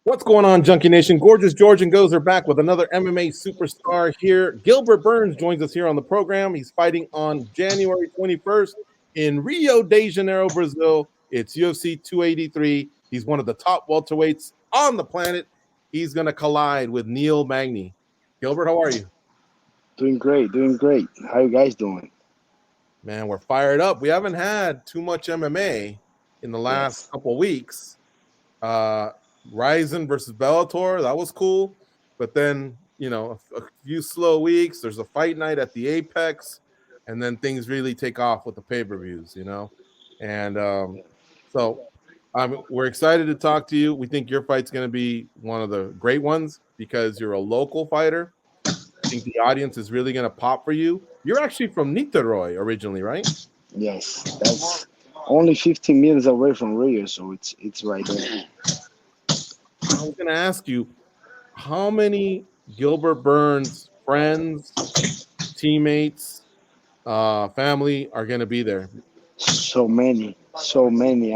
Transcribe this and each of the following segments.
What's going on, Junkie Nation? Gorgeous George and Goes are back with another MMA superstar here. Gilbert Burns joins us here on the program. He's fighting on January 21st in Rio de Janeiro, Brazil. It's UFC 283. He's one of the top welterweights on the planet. He's going to collide with Neil Magny. Gilbert, how are you? Doing great, doing great. How you guys doing? Man, we're fired up. We haven't had too much MMA in the last Yes. couple weeks. Ryzen versus Bellator, that was cool. But then, a few slow weeks. There's a fight night at the Apex, and then things really take off with the pay-per-views. And so we're excited to talk to you. We think your fight's going to be one of the great ones because you're a local fighter. I think the audience is really going to pop for you. You're actually from Niterói originally, right? Yes, that's only 15 minutes away from Rio, so it's right there. I was going to ask you, how many Gilbert Burns friends, teammates, family are going to be there? So many, so many.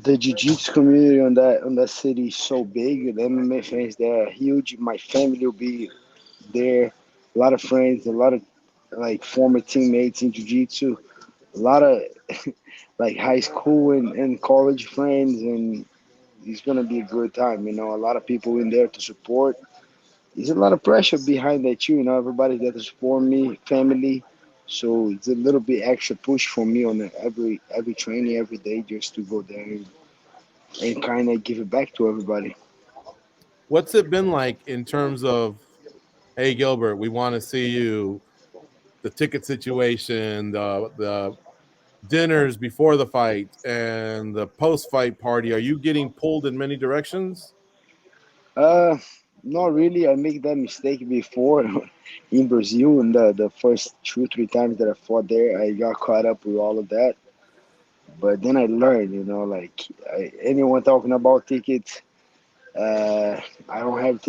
The jiu-jitsu community on that city is so big. The MMA fans there are huge. My family will be there. A lot of friends, a lot of like former teammates in jiu-jitsu. A lot of like high school and college friends, and it's gonna be a good time. A lot of people in there to support. There's a lot of pressure behind that too. Everybody's there to support me, family. So it's a little bit extra push for me on every training every day just to go there and kind of give it back to everybody. What's it been like in terms of, hey, Gilbert, we want to see you, the ticket situation, the dinners before the fight, and the post-fight party? Are you getting pulled in many directions? Uh, Not really. I make that mistake before in Brazil, and the first 2 3 times that I fought there, I got caught up with all of that. But then I learned, like anyone talking about tickets, I don't have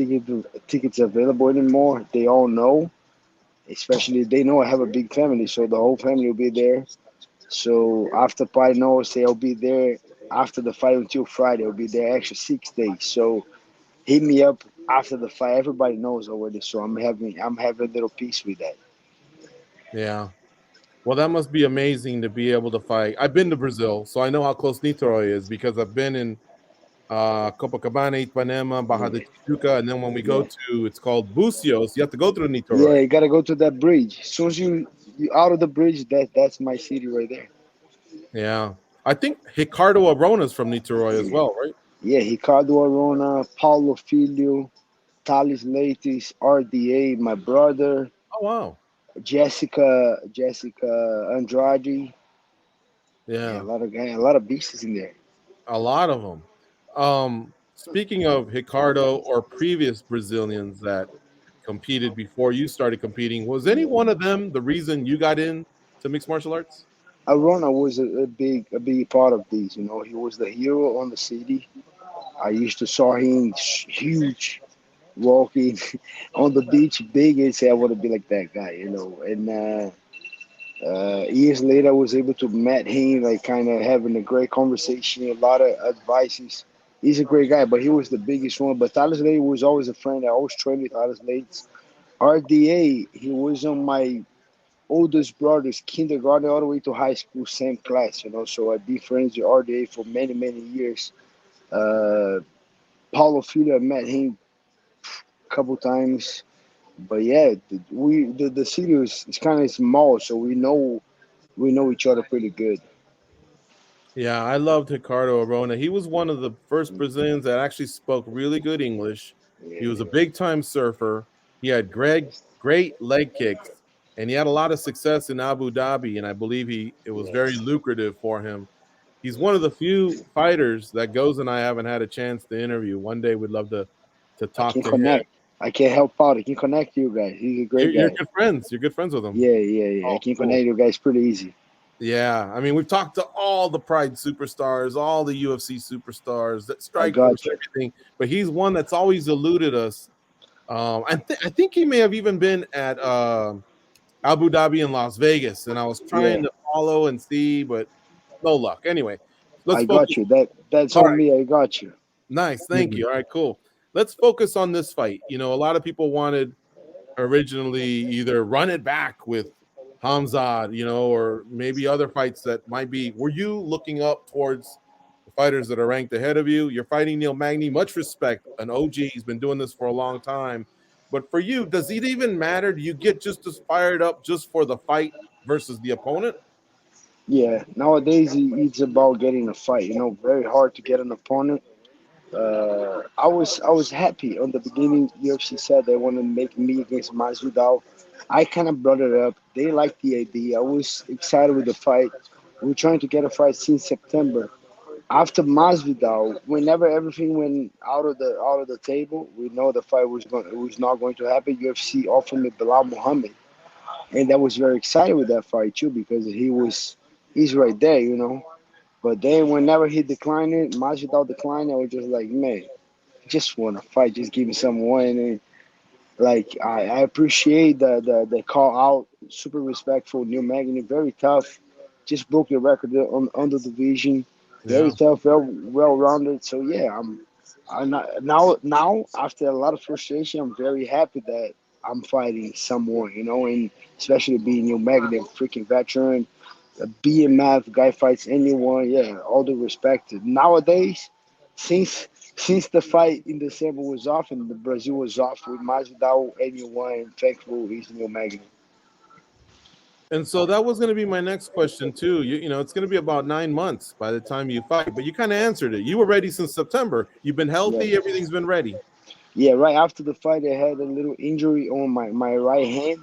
tickets available anymore. They all know, especially they know I have a big family, so the whole family will be there. So after party, no, say I'll be there after the fight until Friday. I'll be there extra 6 days. So hit me up after the fight. Everybody knows already, so I'm having a little peace with that. Yeah. Well, that must be amazing to be able to fight. I've been to Brazil, so I know how close Niterói is because I've been in Copacabana, Ipanema, Barra de Yeah, Tijuca, and then when we go yeah, to, it's called Bucios, you have to go through yeah. Niterói. You gotta go to that bridge. As soon as you out of the bridge, that's my city right there. Yeah. I think Ricardo Arona's from Niterói as Yeah, well, right? yeah. Ricardo Arona, Paulo Filho, Thales Leites, RDA, my brother, Oh, wow. Jessica Andrade. Yeah, Yeah. a lot of beasts in there. A lot of them. Speaking of Ricardo or previous Brazilians that competed before you started competing, was any one of them the reason you got into mixed martial arts? Arona was a big part of this. He was the hero on the city. I used to saw him huge walking on the beach, big, and say I want to be like that guy. And years later, I was able to meet him, like kind of having a great conversation, a lot of advices. He's a great guy, but he was the biggest one. But Thales Lade was always a friend. I always trained with Thales Lade. RDA, he was on my oldest brother's kindergarten all the way to high school, same class. So I've been friends with RDA for many, many years. Uh, Paulo Filho, I met him a couple times. But yeah, the city is kind of small, so we know each other pretty good. Yeah, I loved Ricardo Arona. He was one of the first Brazilians that actually spoke really good English. He was a Yeah. big time surfer. He had great leg kicks, and he had a lot of success in Abu Dhabi. And I believe it was very Yes. lucrative for him. He's one of the few fighters that Goes and I haven't had a chance to interview. One day we'd love to I talk can to him. connect. I can help out. I can connect you guys. He's a great You're guy. good friends. You're good friends with him. Yeah, yeah, yeah. I Oh, can cool. connect you guys pretty easy. Yeah, I mean, we've talked to all the Pride superstars, all the UFC superstars, that I Strikeforce, got you. everything. But he's one that's always eluded us. I think he may have even been at Abu Dhabi and Las Vegas, and I was trying Yeah, to follow and see, but no luck. Anyway, let's I got focus. you. That's All on right, me. I got you. Nice. Thank you. All right, cool. Let's focus on this fight. You know, a lot of people wanted originally either run it back with Khamzat, you know, or maybe other fights that might be. Were you looking up towards the fighters that are ranked ahead of you? You're fighting Neil Magny. Much respect. An OG. He's been doing this for a long time. But for you, does it even matter? Do you get just as fired up just for the fight versus the opponent? Yeah, nowadays it's about getting a fight. You know, very hard to get an opponent. I was happy on the beginning. UFC said they want to make me against Masvidal. I kind of brought it up. They liked the idea. I was excited with the fight. We were trying to get a fight since September. After Masvidal, whenever everything went out of the table, we know the fight was not going to happen. UFC offered me Belal Muhammad, and that was very excited with that fight too because he's right there, you know. But then whenever he declined it, Masvidal declined, I was just like, man, just want to fight, just give me someone. And like I appreciate the call out, super respectful. Neil Magny, very tough, just broke the record on the division, very Yeah. tough, well rounded. So yeah, I'm not, now after a lot of frustration, I'm very happy that I'm fighting someone, you know, and especially being Neil Magny, a freaking veteran, a BMF guy fights anyone. Yeah, all the respect. Nowadays, since the fight in December was off and the Brazil was off with Masvidal, anyone thankful is Neil Magny. And so that was going to be my next question too. You know, it's going to be about 9 months by the time you fight, but you kind of answered it. You were ready since September. You've been Yeah, healthy. Everything's been ready. yeah. Right after the fight, I had a little injury on my right hand.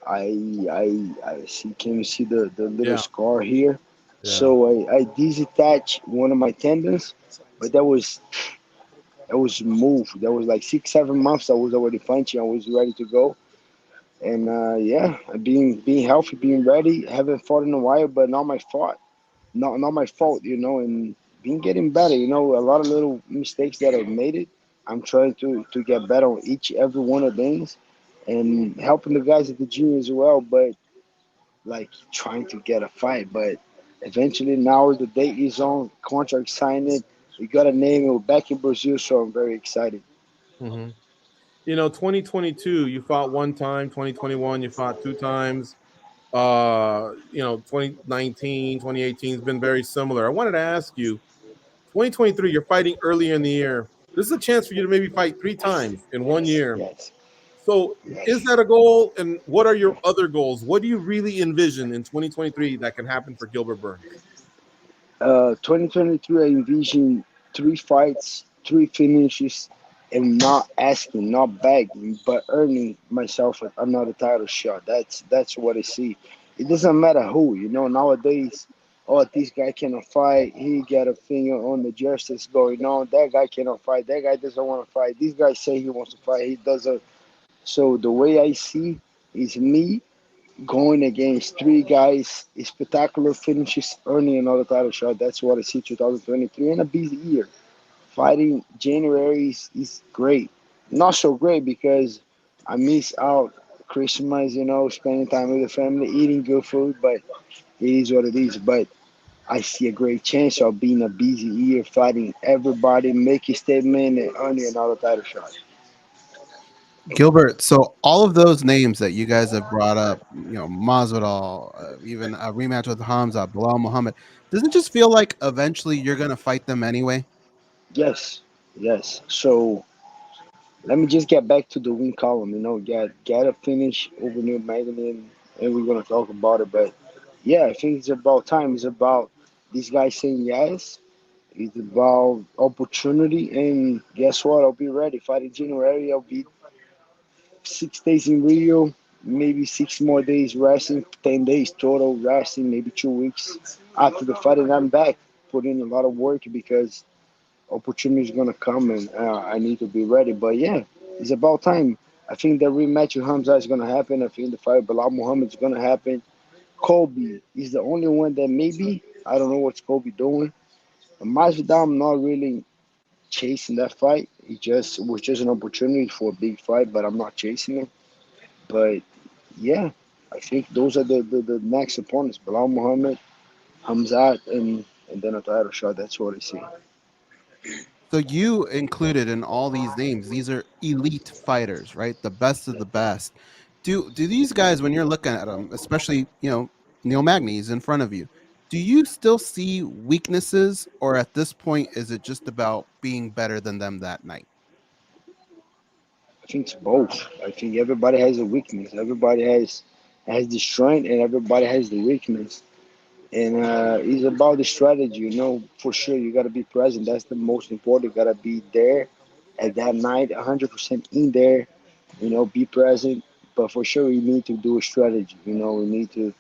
I see. Can you see the little Yeah. scar here? Yeah. So I disattached one of my tendons, but that was moved. That was like 6 7 months. I was already punching. I was ready to go. And yeah, being healthy, being ready, haven't fought in a while, but not my fault, you know, and being getting better, you know, a lot of little mistakes that I've made it. I'm trying to get better on each every one of things, and helping the guys at the gym as well. But like trying to get a fight, but eventually now the date is on, contract signed. We got a name. We're back in Brazil, so I'm very excited. Hmm. You know, 2022, you fought one time. 2021, you fought two times. You know, 2019, 2018 has been very similar. I wanted to ask you, 2023, you're fighting earlier in the year. This is a chance for you to maybe fight three times in one year. Yes, So, is yes. that a goal? And what are your other goals? What do you really envision in 2023 that can happen for Gilbert Burns? 2023, I envision three fights, three finishes, and not asking, not begging, but earning myself another title shot. That's what I see. It doesn't matter who, you know. Nowadays, oh, this guy cannot fight. He got a finger on the justice going on. That guy cannot fight. That guy doesn't want to fight. This guy say he wants to fight. He doesn't. So the way I see is me going against three guys, spectacular finishes, earning another title shot. That's what I see 2023 and a busy year. Fighting January is great. Not so great because I miss out Christmas, you know, spending time with the family, eating good food, but it is what it is. But I see a great chance of being a busy year, fighting everybody, making statement, and earning another title shot. Gilbert, so all of those names that you guys have brought up, Masvidal, even a rematch with Hamza, Bilal Muhammad, doesn't it just feel like eventually you're going to fight them anyway? Yes, yes. So let me just get back to the win column. You know, get a finish over Neil Magny, and we're gonna talk about it. But yeah, I think it's about time. It's about this guy saying yes. It's about opportunity, and guess what? I'll be ready. Fight in January. I'll be 6 days in Rio, maybe 6 more days resting, 10 days total resting, maybe 2 weeks after the fight, and I'm back. Put in a lot of work because opportunity is gonna come, and I need to be ready. But yeah, it's about time. I think the rematch with Hamza is gonna happen. I think the fight with Bilal Muhammad is gonna happen. Kobe is the only one that maybe I don't know what's Kobe doing. And Masvidal, I'm not really chasing that fight. It was just an opportunity for a big fight, but I'm not chasing it. But yeah, I think those are the next opponents: Bilal Muhammad, Hamzat, and then a title shot. That's what I see. So you included in all these names, these are elite fighters, right? The best of the best. Do these guys, when you're looking at them, especially Neil Magny is in front of you, do you still see weaknesses, or at this point is it just about being better than them that night? I think it's both. I think everybody has a weakness. Everybody has the strength, and everybody has the weakness. And it's about the strategy. For sure, you got to be present. That's the most important. You got to be there at that night, 100% in there. Be present. But for sure, we need to do a strategy. We need to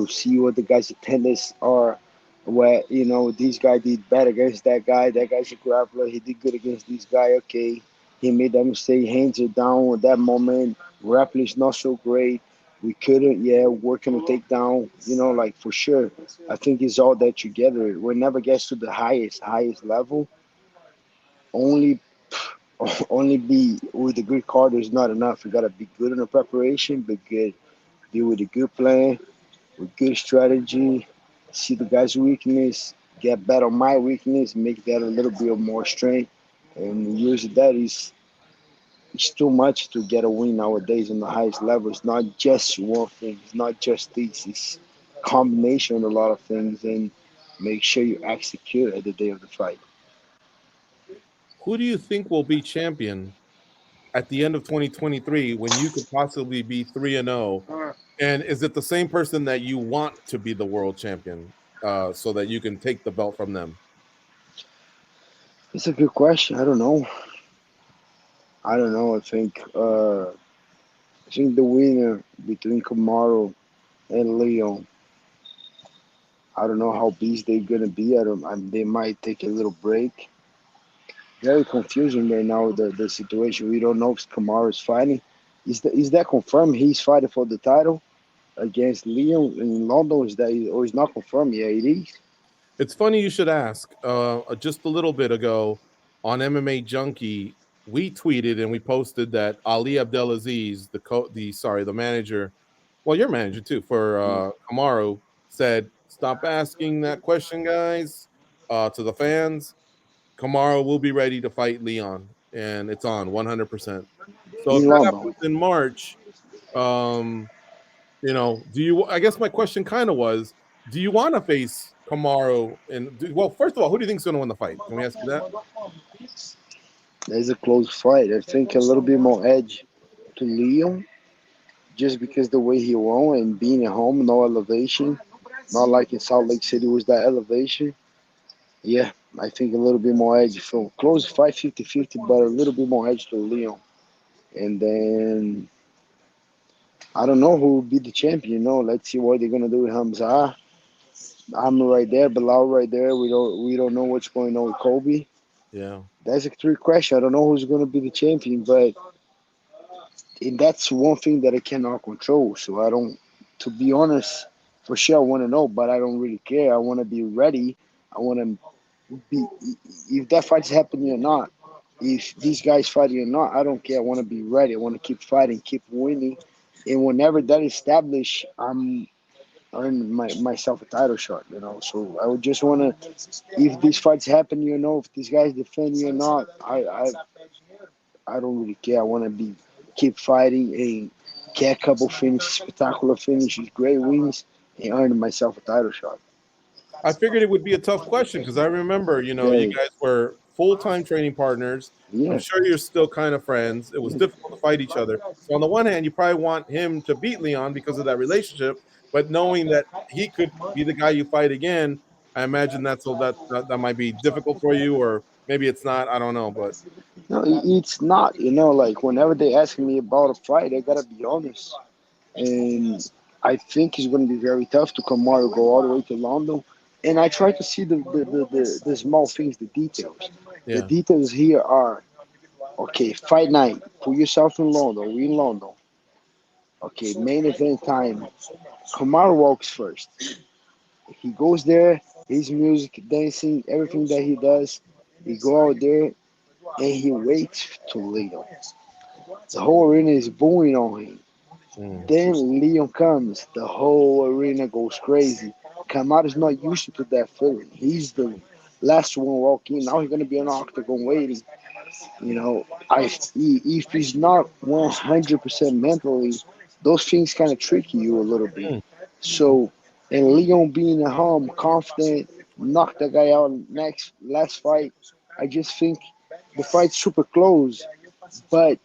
see what the guys' attendance are. Where this guy did bad against that guy. That guy's a grappler. He did good against this guy. Okay, he made that mistake. Hands are down at that moment. Grappling is not so great. We couldn't, working to take down. Like for sure. I think it's all that together. We never gets to the highest level. Only only be with a good card is not enough. You gotta be good in the preparation, be good, be with a good plan, with good strategy, see the guy's weakness, get better on my weakness, make that a little bit more strength, and use that is it's too much to get a win nowadays on the highest level. It's not just one thing. It's not just this. It's combination of a lot of things, and make sure you execute at the day of the fight. Who do you think will be champion at the end of 2023 when you could possibly be 3-0? And is it the same person that you want to be the world champion, so that you can take the belt from them? It's a good question. I don't know. I don't know. I think the winner between Kamaru and Leon. I don't know how busy they're gonna be. They might take a little break. Very confusing right now the situation. We don't know if Kamaru is fighting. Is that confirmed? He's fighting for the title against Leon in London. Is that or is not confirmed? Yeah, it is. It's funny you should ask. Just a little bit ago on MMA Junkie, we tweeted and we posted that Ali Abdelaziz, the manager, well, your manager too for Yeah. Kamaru, said, "Stop asking that question, guys." To the fans, Kamaru will be ready to fight Leon, and it's on 100%. So if In that London. happens in March, um, do you? I guess my question kind of was, do you want to face Kamaru? Well, first of all, who do you think is going to win the fight? Can we ask you that? There's a close fight. I think a little bit more edge to Leon, just because the way he won and being at home, no elevation. Not like in Salt Lake City was that elevation. Yeah, I think a little bit more edge from close fight 50-50, but a little bit more edge to Leon. And then I don't know who will be the champion. Let's see what they're gonna do with Hamza. I'm right there, Belal right there. We don't know what's going on with Kobe. Yeah. That's a trick question. I don't know who's gonna be the champion, but and that's one thing that I cannot control. So I don't. To be honest, for sure I want to know, but I don't really care. I want to be ready. I want to be if that fight's happening or not. If these guys fighting or not, I don't care. I want to be ready. I want to keep fighting, keep winning, and whenever that is established, I'm earning myself a title shot. So I would just want to. If these fights happen, if these guys defend you or not, I don't really care. I want to be keep fighting and get a couple finishes, spectacular finishes, great wins, and earning myself a title shot. I figured it would be a tough question because I remember, you Very, guys were full-time training partners. I'm yeah, sure you're still kind of friends. It was yeah. difficult to fight each other. So on the one hand, you probably want him to beat Leon because of that relationship, but knowing that he could be the guy you fight again, I imagine that might be difficult for you, or maybe it's not. I don't know, but No, it's not. Like whenever they ask me about a fight, I gotta be honest. And I think it's gonna be very tough to Kamaru go all the way to London. And I try to see the small things, the details. The yeah, details here are okay. Fight night. Put yourself in London. We in London. Okay, main event time. Kamaru walks first. He goes there, his music, dancing, everything that he does, he go out there and he waits to Leon. The whole arena is booing on him. mm, Then Leon comes, the whole arena goes crazy. Kamaru's not used to that feeling. He's the last one walk in. Now he's gonna be on octagon waiting. You know, if he's not 100% mentally, those things kind of tricky you a little bit. Mm. So, and Leon being at home, confident, knocked the guy out next last fight. I just think the fight's super close, but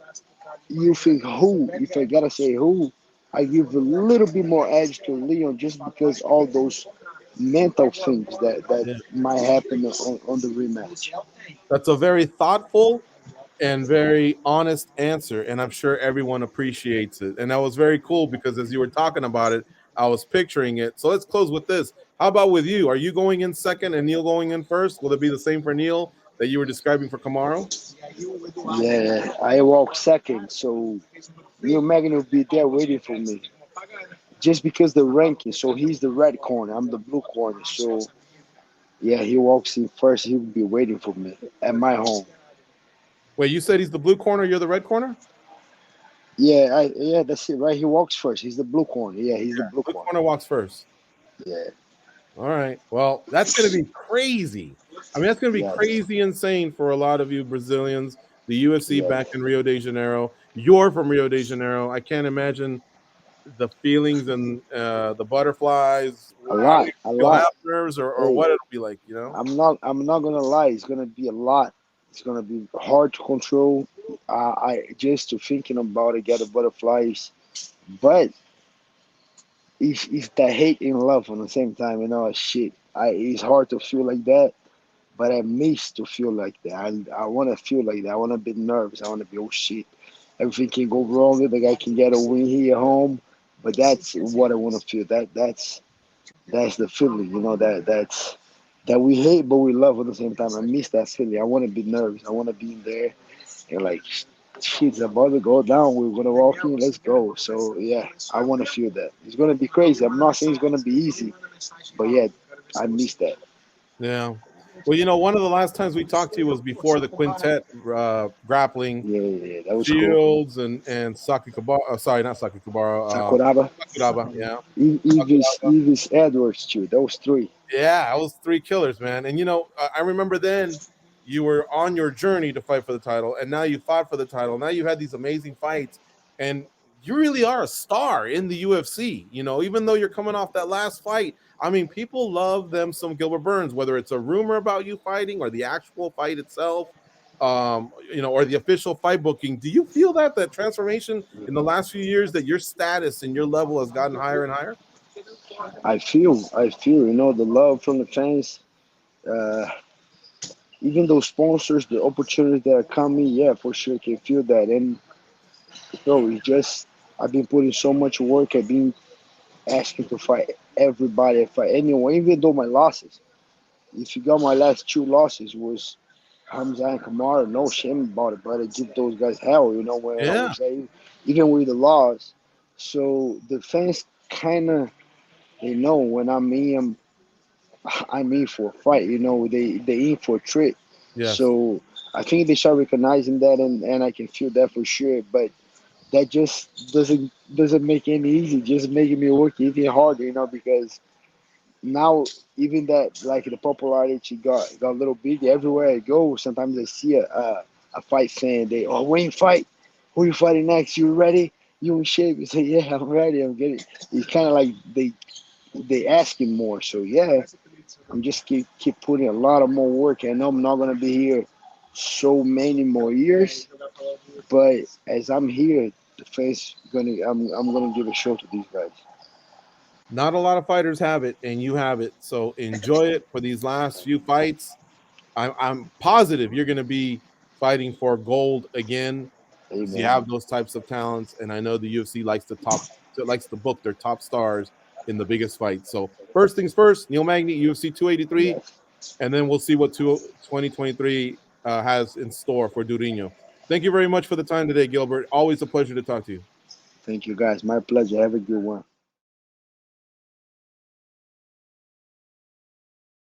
you think who? If I gotta say who, I give a little bit more edge to Leon just because all those mental things that Yeah. might happen on the rematch. That's a very thoughtful and very honest answer, and I'm sure everyone appreciates it. And that was very cool because as you were talking about it, I was picturing it. So let's close with this. How about with you? Are you going in second and Neil going in first? Will it be the same for Neil that you were describing for Kamaru? Yeah, I walk second, so Neil Magny will be there waiting for me. Just because the ranking, so he's the red corner, I'm the blue corner. So yeah, he walks in first. He will be waiting for me at my home. Wait, you said he's the blue corner, you're the red corner? Yeah, that's it, right? He walks first. He's the blue corner. Yeah, he's the blue Blue corner. corner walks first. Yeah, All right. Well, that's going to be crazy. I mean, that's going to be yes, crazy insane for a lot of you Brazilians. The UFC yes. back in Rio de Janeiro. You're from Rio de Janeiro. I can't imagine the feelings and the butterflies. A How do lot, you a feel? lot. Half nerves or Hey, what it'll be like, you know? I'm not gonna lie. It's gonna be a lot. It's gonna be hard to control. I just to thinking about it, get the butterflies. But it's the hate and love on the same time. You know, shit. It's hard to feel like that, but I miss to feel like that. I want to feel like that. I want to be nervous. I want to be, oh shit, everything can go wrong. The guy can get a win here at home, but that's what I want to feel. That's the feeling. You know that we hate but we love at the same time. I miss that feeling. I want to be nervous. I want to be in there and like shit's about to go down. We're gonna walk in. Let's go. So yeah, I want to feel that. It's gonna be crazy. I'm not saying it's gonna be easy, but yeah, I miss that. Yeah. Well, you know, one of the last times we talked to you was before the quintet grappling Yeah, that was cool. Shields and Saki Kabara. Sorry, not Saki Kabara. Sakuraba, Sakuraba. Yeah. Evis Edwards too. Those three. Yeah, I was three killers, man. And you know, I remember then you were on your journey to fight for the title, and now you fought for the title. Now you had these amazing fights, and you really are a star in the UFC. You know, even though you're coming off that last fight, I mean, people love them some Gilbert Burns, whether it's a rumor about you fighting or the actual fight itself, you know, or the official fight booking. Do you feel that transformation in the last few years that your status and your level has gotten higher and higher? I feel, the love from the fans. Uh, Even those sponsors, the opportunities that are coming, yeah, for sure, can feel that. And bro, it's just I've been putting so much work. I've been asking to fight everybody, fight anyone, even though my losses. If you got my last two losses was Hamza and Kamara, no shame about it, but I give those guys hell, when I Yeah. was saying, even with the loss. So the fans kind of, they know when I'm in for a fight, they in for a trick. Yes. So I think they start recognizing that, and I can feel that for sure. But that just doesn't make any easy. Just making me work even harder, because now even that like the popularity got a little big everywhere I go. Sometimes I see a fight saying they when you fight, who you fighting next? You ready? You in shape? You say yeah, I'm ready. I'm getting. It's kind of like they asking more. So yeah, I'm just keep putting a lot of more work. I know I'm not gonna be here so many more years, but as I'm here, the fans I'm gonna give a show to these guys. Not a lot of fighters have it, and you have it. So enjoy it for these last few fights. I'm positive you're going to be fighting for gold again because you Amen. have those types of talents, and I know the UFC likes to book their top stars in the biggest fights. So first things first, Neil Magny, UFC 283, Yes. and then we'll see what 2023 has in store for Durinho. Thank you very much for the time today, Gilbert. Always a pleasure to talk to you. Thank you guys. My pleasure. Have a good one.